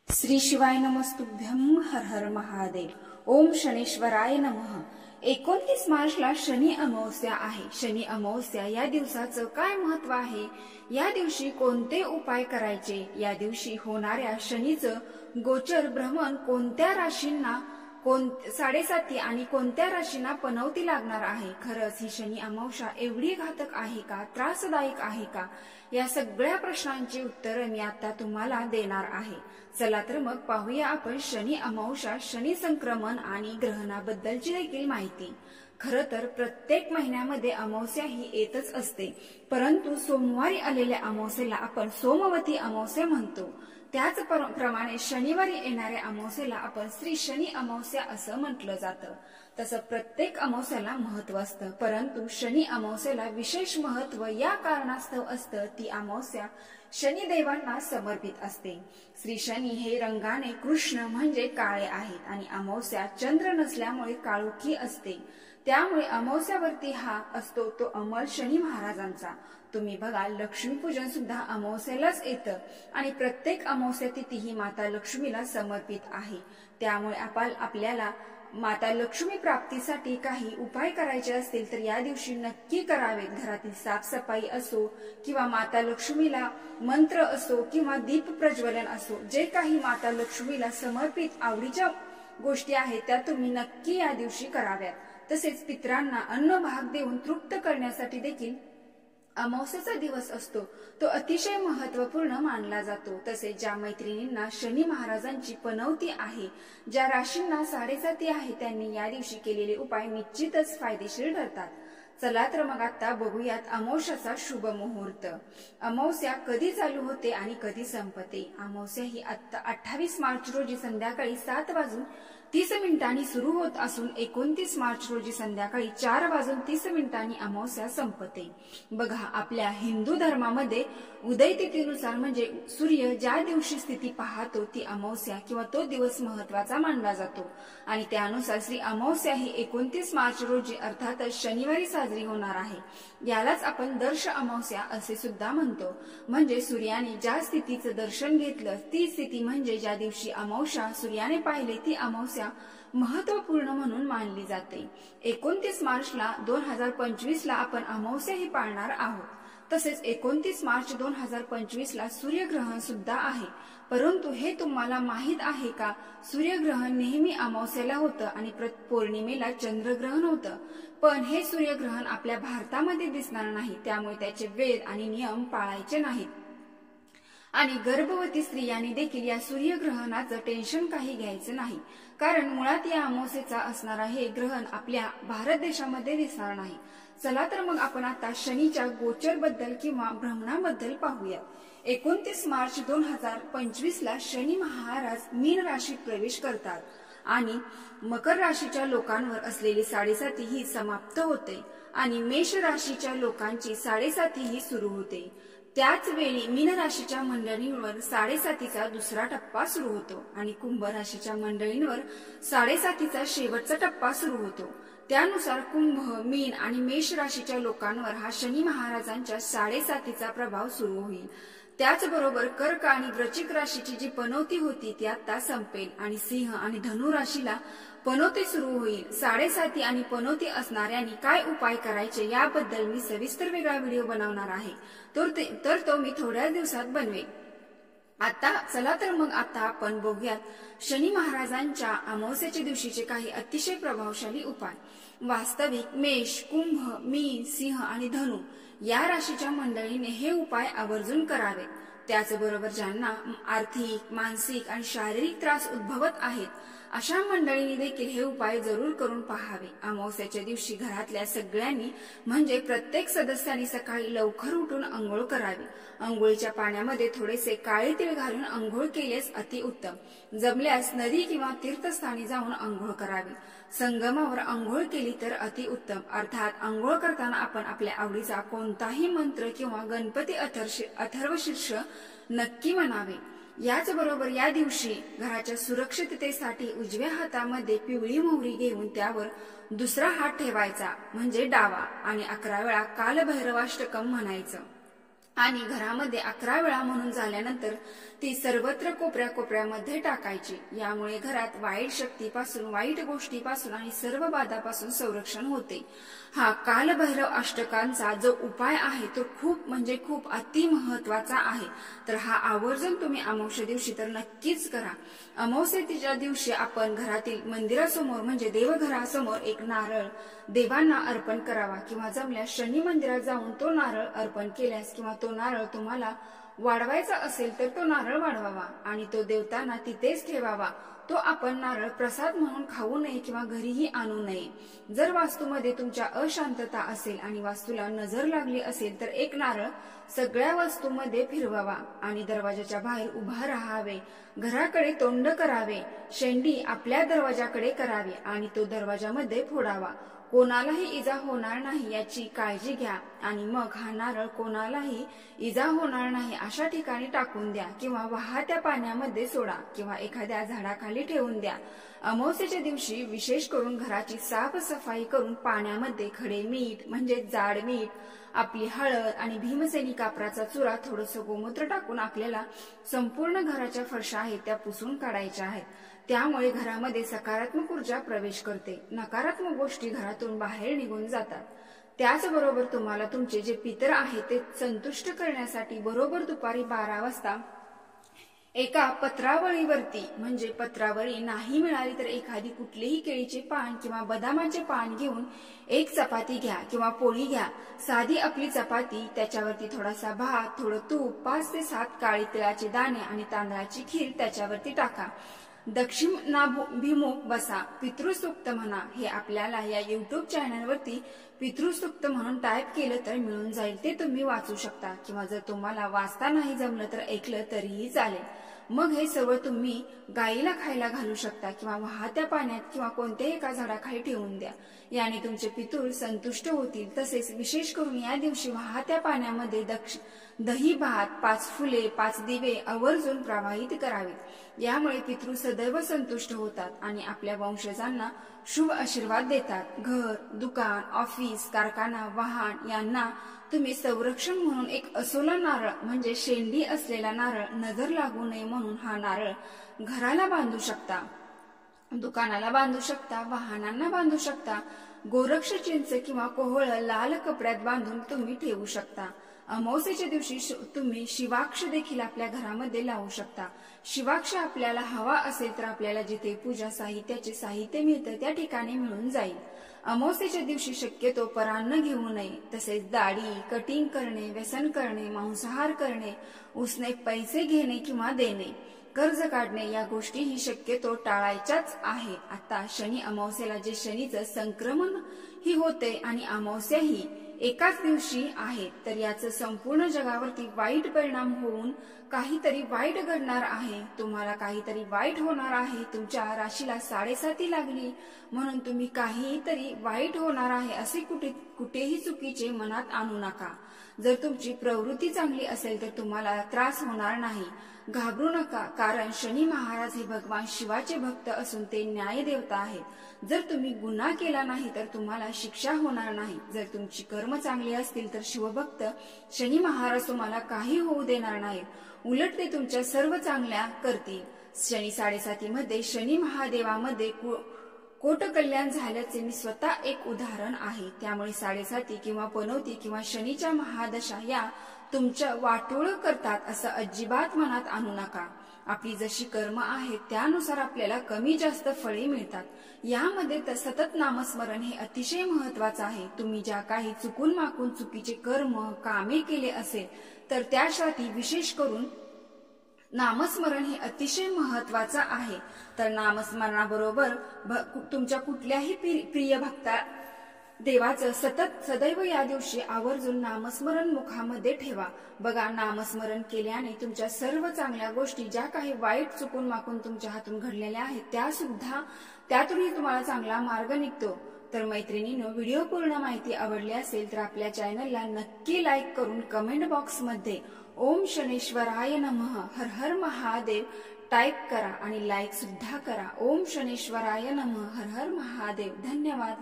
श्री शिवाय नमस्तुभ्यं हर हर महादेव। ओम शनेश्वराय नमः। 29 मार्चला शनी अमावस्या आहे। शनी अमावस्या या दिवसाचं काय महत्व आहे, या दिवशी कोणते उपाय करायचे, या दिवशी होणाऱ्या शनीचं गोचर भ्रमण कोणत्या राशींना 7.5 आणि कोणत्या राशींना पनवती लागणार आहे, खरंच ही शनी अमावस्या एवढी घातक आहे का, त्रासदायक आहे का, या सगळ्या प्रश्नांची उत्तरं मी आता तुम्हाला देणार आहे। चला तर मग पाहूया आपण शनी अमावस्या, शनी संक्रमण आणि ग्रहणाबद्दलची देखील माहिती। खरं तर प्रत्येक महिन्यामध्ये अमावस्या ही येतच असते, परंतु सोमवारी आलेल्या अमावस्येला आपण सोमवती अमावस्या म्हणतो। त्याचप्रमाणे शनिवारी येणाऱ्या अमावस्येला आपण श्री शनी अमावस्या असं म्हटलं जातं। तसं प्रत्येक अमावस्याला महत्व असतं, परंतु शनी अमावस्येला विशेष महत्व या कारणास्तव असतं, ती अमावस्या शनिदेवांना समर्पित असते। श्री शनी हे रंगाने कृष्ण म्हणजे काळे आहेत आणि अमावस्या चंद्र नसल्यामुळे काळोखी असते, त्यामुळे अमावस्यावरती हा असतो तो अमल शनी महाराजांचा। तुम्ही बघा, लक्ष्मीपूजन सुद्धा अमावस्यालाच येतं आणि प्रत्येक अमावस्या तिथी ही माता लक्ष्मीला समर्पित आहे। त्यामुळे आपल्याला माता लक्ष्मी प्राप्तीसाठी काही उपाय करायचे असतील तर या दिवशी नक्की करावेत। घरातील साफसफाई असो किंवा माता लक्ष्मीला मंत्र असो किंवा दीप प्रज्वलन असो, जे काही माता लक्ष्मीला समर्पित आवडीच्या गोष्टी आहेत त्या तुम्ही नक्की या दिवशी कराव्यात। तसेच पितरांना अन्न भाग देऊन तृप्त करण्यासाठी देखील अमावस्येचा दिवस असतो तो अतिशय महत्वपूर्ण मानला जातो। तसेच ज्या मैत्रिणींना शनी महाराजांची पनवती आहे, ज्या राशींना 7.5 आहे, त्यांनी या दिवशी केलेले उपाय निश्चितच फायदेशीर ठरतात। चला तर मग आता बघूयात अमावस्याचा शुभ मुहूर्त। अमावस्या कधी चालू होते आणि कधी संपते। अमावस्या ही आता 28 मार्च रोजी संध्याकाळी 7:30 सुरू होत असून 29 मार्च रोजी संध्याकाळी 4:30 अमावस्या संपते। बघा, आपल्या हिंदू धर्मामध्ये उदय तिथीनुसार म्हणजे सूर्य ज्या दिवशी स्थिती पाहतो ती अमावस्या किंवा तो दिवस महत्वाचा मानला जातो आणि त्यानुसार श्री अमावस्या ही 29 मार्च रोजी अर्थातच शनिवारी साजरी होणार आहे। यालाच आपण दर्श अमावस्या असे सुद्धा म्हणतो, म्हणजे सूर्याने ज्या स्थितीचं दर्शन घेतलं ती स्थिती म्हणजे ज्या दिवशी अमावस्या सूर्याने पाहिले ती अमावस्या महत्वपूर्ण म्हणून मानली जाते। 29 मार्चला 2025ला आपण अमावस्या ही पाळणार आहोत। तसेच 29 मार्च 2025ला सूर्यग्रहण सुद्धा आहे, परंतु हे तुम्हाला माहित आहे का, सूर्यग्रहण नेहमी अमावस्याला होतं आणि पौर्णिमेला चंद्रग्रहण होतं, पण हे सूर्यग्रहण आपल्या भारतामध्ये दिसणार नाही, त्यामुळे त्याचे वेद आणि नियम पाळायचे नाहीत। आणि गर्भवती स्त्रियांनी देखील या सूर्यग्रहणाचं टेन्शन काही घ्यायचं नाही, कारण मुळात या अमावस्येचा असणारा हे ग्रहण आपल्या भारत देशामध्ये दिसणार नाही। चला तर मग आपण आता शनीच्या गोचर बद्दल किंवा भ्रमणाबद्दल पाहूया। 29 मार्च 2025ला शनी महाराज मीन राशीत प्रवेश करतात आणि मकर राशीच्या लोकांवर असलेली 7.5 ही समाप्त होते आणि मेष राशीच्या लोकांची 7.5 ही सुरू होते। त्याच वेळी मीन राशीच्या मंडळींवर 7.5चा दुसरा टप्पा सुरू होतो आणि कुंभ राशीच्या मंडळींवर 7.5चा शेवटचा टप्पा सुरू होतो। त्यानुसार कुंभ, मीन आणि मेष राशीच्या लोकांवर हा शनी महाराजांच्या 7.5चा प्रभाव सुरू होईल। त्याचबरोबर कर्क आणि वृश्चिक राशीची जी पनवती होती ती आता संपेल आणि सिंह आणि धनु राशीला पनवती सुरू होईल। 7.5 आणि पनवती असणाऱ्यांनी काय उपाय करायचे याबद्दल मी सविस्तर वेगळा व्हिडिओ बनवणार आहे, तर तो मी थोड्याच दिवसात बनवेल। आता चला तर मग आता आपण बघूयात शनी महाराजांच्या अमावस्येच्या दिवशीचे काही अतिशय प्रभावशाली उपाय। वास्तविक मेष, कुंभ, मीन, सिंह आणि धनु या राशीच्या मंडळीने हे उपाय आवर्जून करावे। त्याचबरोबर ज्यांना आर्थिक, मानसिक आणि शारीरिक त्रास उद्भवत आहेत अशा मंडळींनी देखील हे उपाय जरूर करून पाहावे। अमावस्याच्या दिवशी घरातल्या सगळ्यांनी म्हणजे प्रत्येक सदस्याने सकाळी लवकर उठून अंघोळ करावी। अंघोळीच्या पाण्यामध्ये थोडेसे काळे तीळ घालून अंघोळ केल्यास अतिउत्तम। जमल्यास नदी किंवा तीर्थस्थानी जाऊन अंघोळ करावी। संगमावर अंघोळ केली तर अतिउत्तम। अर्थात अंघोळ करताना आपण आपल्या आवडीचा कोणताही मंत्र किंवा गणपती अथर्वशीर्ष नक्की म्हणावे। याचबरोबर या दिवशी घराच्या सुरक्षिततेसाठी उजव्या हातामध्ये पिवळी मोहरी घेऊन त्यावर दुसरा हात ठेवायचा म्हणजे डावा आणि 11 वेळा कालभैरवाष्टकम म्हणायचं। आणि घरामध्ये 11 वेळा म्हणून झाल्यानंतर ती सर्वत्र कोपऱ्या कोपऱ्यामध्ये टाकायची। यामुळे घरात वाईट शक्तीपासून, वाईट गोष्टीपासून आणि सर्व बाधापासून संरक्षण होते। हा कालभैरव अष्टकांचा जो उपाय आहे तो खूप म्हणजे खूप अति महत्वाचा आहे। तर हा आवर्जून तुम्ही अमावस्या दिवशी तर नक्कीच करा। अमावस्येच्या दिवशी आपण घरातील मंदिरासमोर म्हणजे देवघरासमोर एक नारळ देवांना अर्पण करावा, किंवा जमल्यास शनी मंदिरात जाऊन तो नारळ अर्पण केल्यास, किंवा तो नारळ तुम्हाला वाढवायचा असेल तर तो नारळ वाढवावा आणि तो देवतांना तिथेच ठेवावा। तो आपण नारळ प्रसाद म्हणून खाऊ नये किंवा घरीही आणू नये। जर वास्तूमध्ये तुमच्या अशांतता असेल आणि वास्तूला नजर लागली असेल तर एक नारळ सगळ्या वास्तूमध्ये फिरवावा आणि दरवाजाच्या बाहेर उभा राहावे, घराकडे तोंड करावे, शेंडी आपल्या दरवाजाकडे करावी आणि तो दरवाजामध्ये फोडावा। कोणालाही इजा होणार नाही याची काळजी घ्या आणि मग हा नारळ कोणालाही इजा होणार नाही अशा ठिकाणी टाकून द्या, किंवा वाहत्या पाण्यामध्ये सोडा, किंवा एखाद्या झाडाखाली ठेवून द्या। अमावस्येच्या दिवशी विशेष करून घराची साफसफाई करून पाण्यामध्ये खडे मीठ म्हणजे जाड मीठ, आपली हळद आणि भीमसेनी कापराचा चुरा, थोडंसं गोमूत्र टाकून आपल्याला संपूर्ण घराच्या फरशा आहेत त्या पुसून काढायच्या आहेत। त्यामुळे घरामध्ये सकारात्मक ऊर्जा प्रवेश करते, नकारात्मक गोष्टी घरातून बाहेर निघून जातात। त्याचबरोबर तुम्हाला तुमचे जे पितर आहेत ते संतुष्ट करण्यासाठी बरोबर दुपारी 12 वाजता एका पत्रावळीवरती म्हणजे पत्रावळी नाही मिळाली तर एखादी कुठलीही केळीचे पान किंवा बदामाचे पान घेऊन एक चपाती घ्या किंवा पोळी घ्या, साधी आपली चपाती, त्याच्यावरती थोडासा भात, थोडं तूप, 5 ते 7 काळी तिळाचे दाणे आणि तांदळाची खीर त्याच्यावरती टाका। दक्षिणाभिमुख बसा, पितृसूक्त म्हणा। हे आपल्याला या YouTube चॅनलवरती पितृसूक्त म्हणून टाईप केलं तर मिळून जाईल, ते तुम्ही वाचू शकता, किंवा जर तुम्हाला वाचता नाही जमलं तर ऐकलं तरीही चालेल। मग हे सर्व तुम्ही गाईला खायला घालू शकता किंवा वाहत्या पाण्यात किंवा कोणत्याही एका झाडाखाली ठेवून द्या, याने तुमचे पितृ संतुष्ट होतील। तसेच विशेष करून या दिवशी वाहत्या पाण्यामध्ये दही भात, 5 फुले, 5 दिवे आवर्जून प्रवाहित करावेत। यामुळे पितृ सदैव संतुष्ट होतात आणि आपल्या वंशजांना शुभ आशीर्वाद देतात। घर, दुकान, ऑफिस, कारखाना, वाहन यांना तुम्ही संरक्षण म्हणून एक असोला नारळ म्हणजे शेंडी असलेला नारळ, नजर लागू नये म्हणून हा नारळ घराला बांधू शकता, दुकानाला बांधू शकता, वाहनांना बांधू शकता। गोरक्ष चिंच किंवा कोहळ लाल कपड्यात बांधून तुम्ही ठेवू शकता। अमावस्येच्या दिवशी तुम्ही शिवाक्ष देखील आपल्या घरामध्ये लावू शकता। शिवाक्ष आपल्याला हवा असेल तर आपल्याला जिथे पूजा साहित्याचे साहित्य मिळतं त्या ठिकाणी मिळून जाईल। अमावस्येच्या दिवशी शक्यतो परान्न घेऊ नये, तसेच दाढी, कटिंग करणे, व्यसन करणे, मांसाहार करणे, उसने पैसे घेणे किंवा देणे, कर्ज काढणे या गोष्टी ही शक्यतो टाळायच्याच आहे। आता शनी अमावस्येला जे शनीचं संक्रमण ही होते आणि अमावस्या ही एकाच दिवशी आहे, तर याचं संपूर्ण जगावरती वाईट परिणाम होऊन काहीतरी वाईट घडणार आहे, तुम्हाला काहीतरी वाईट होणार आहे। तुमच्या राशीला 7.5 लागली म्हणून तुम्ही काहीतरी वाईट होणार आहे असे कुठेही चुकीचे मनात आणू नका। जर तुमची प्रवृत्ती चांगली असेल तर तुम्हाला त्रास होणार नाही, घाबरू नका, कारण शनी महाराज हे भगवान शिवाचे भक्त असून ते न्याय देवता आहेत। जर तुम्ही गुन्हा केला नाही तर तुम्हाला शिक्षा होणार नाही। जर तुमची कर्म चांगली असतील तर शिवभक्त शनी महाराज तुम्हाला काही होऊ देणार नाहीत, उलट ते तुमच्या सर्व चांगल्या करतील। शनी 7.5 मध्ये शनी महादेवामध्ये कोट कल्याण झाल्याचे मी स्वतः एक उदाहरण आहे। त्यामुळे 7.5 किंवा पनौती किंवा शनीच्या महादशा या तुमच्या वाटोळ करतात असं अजिबात मनात आणू नका। आपली जशी कर्म आहेत त्यानुसार आपल्याला कमी जास्त फळे मिळतात। यामध्ये सतत नामस्मरण हे अतिशय महत्वाचं आहे। तुम्ही ज्या काही चुकून माकून चुकीचे कर्म कामे केले असेल तर त्यासाठी विशेष करून नामस्मरण हे अतिशय महत्वाचं आहे। तर नामस्मरणाबरोबर तुमच्या कुठल्याही प्रिय भक्ता देवाचं सदैव या दिवशी आवर्जून नामस्मरण मुखामध्ये ठेवा। बघा, नामस्मरण केल्याने तुमच्या सर्व चांगल्या गोष्टी ज्या काही वाईट चुकून माकून तुमच्या हातून घडलेल्या आहेत त्यातूनही तुम्हाला चांगला मार्ग निघतो। तर मैत्रिणींनो, व्हिडिओ पूर्ण माहिती आवडली असेल तर आपल्या चॅनलला नक्की लाईक करून कमेंट बॉक्स मध्ये ओम शनेश्वराय नमः हर हर महादेव टाईप करा आणि लाईक सुद्धा करा। ओम शनेश्वराय नमः हर हर महादेव। धन्यवाद।